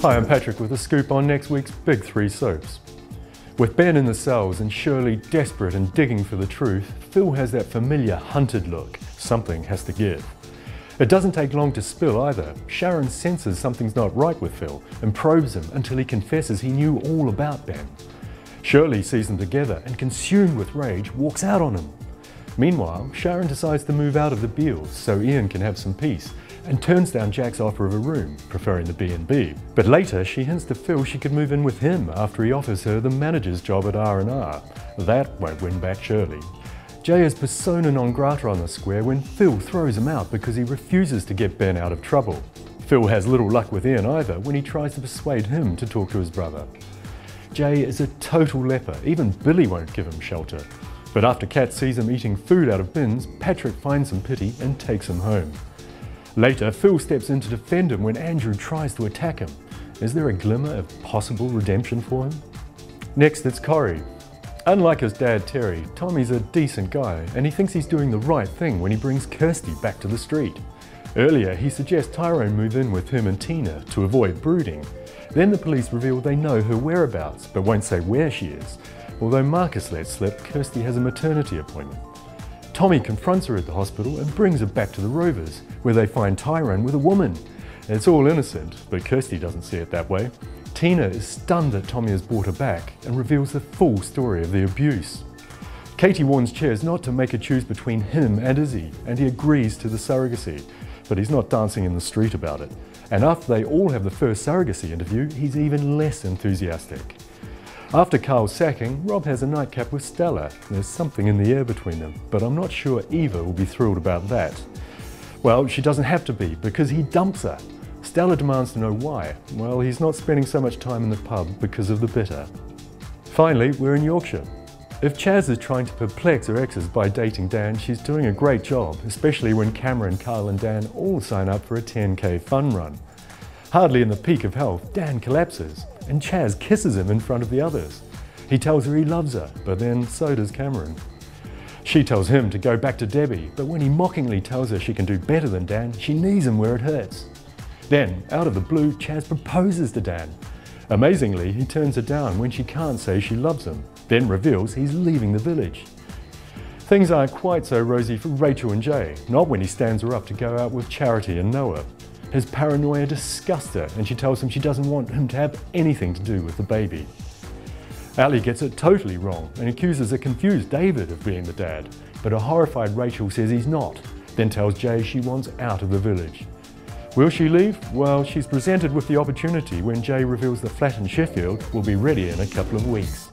Hi, I'm Patrick with a scoop on next week's Big Three soaps. With Ben in the cells and Shirley desperate and digging for the truth, Phil has that familiar hunted look. Something has to give. It doesn't take long to spill either. Sharon senses something's not right with Phil and probes him until he confesses he knew all about Ben. Shirley sees them together and, consumed with rage, walks out on him. Meanwhile, Sharon decides to move out of the Beals so Ian can have some peace and turns down Jack's offer of a room, preferring the B&B. But later she hints to Phil she could move in with him after he offers her the manager's job at R&R. That won't win back Shirley. Jay is persona non grata on the square when Phil throws him out because he refuses to get Ben out of trouble. Phil has little luck with Ian either when he tries to persuade him to talk to his brother. Jay is a total leper, even Billy won't give him shelter. But after Kat sees him eating food out of bins, Patrick finds some pity and takes him home. Later, Phil steps in to defend him when Andrew tries to attack him. Is there a glimmer of possible redemption for him? Next, it's Corey. Unlike his dad Terry, Tommy's a decent guy and he thinks he's doing the right thing when he brings Kirsty back to the street. Earlier, he suggests Tyrone move in with him and Tina to avoid brooding. Then the police reveal they know her whereabouts but won't say where she is, although Marcus lets slip Kirsty has a maternity appointment. Tommy confronts her at the hospital and brings her back to the Rovers, where they find Tyrone with a woman. It's all innocent, but Kirsty doesn't see it that way. Tina is stunned that Tommy has brought her back and reveals the full story of the abuse. Katie warns Chairs not to make her choose between him and Izzy, and he agrees to the surrogacy, but he's not dancing in the street about it. And after they all have the first surrogacy interview, he's even less enthusiastic. After Carl's sacking, Rob has a nightcap with Stella. There's something in the air between them, but I'm not sure Eva will be thrilled about that. Well, she doesn't have to be, because he dumps her. Stella demands to know why. Well, he's not spending so much time in the pub because of the bitter. Finally, we're in Yorkshire. If Chaz is trying to perplex her exes by dating Dan, she's doing a great job, especially when Cameron, Carl and Dan all sign up for a 10k fun run. Hardly in the peak of health, Dan collapses, and Chaz kisses him in front of the others. He tells her he loves her, but then so does Cameron. She tells him to go back to Debbie, but when he mockingly tells her she can do better than Dan, she knees him where it hurts. Then, out of the blue, Chaz proposes to Dan. Amazingly, he turns her down when she can't say she loves him, then reveals he's leaving the village. Things aren't quite so rosy for Rachel and Jay, not when he stands her up to go out with Charity and Noah. His paranoia disgusts her and she tells him she doesn't want him to have anything to do with the baby. Ali gets it totally wrong and accuses a confused David of being the dad, but a horrified Rachel says he's not, then tells Jay she wants out of the village. Will she leave? Well, she's presented with the opportunity when Jay reveals the flat in Sheffield will be ready in a couple of weeks.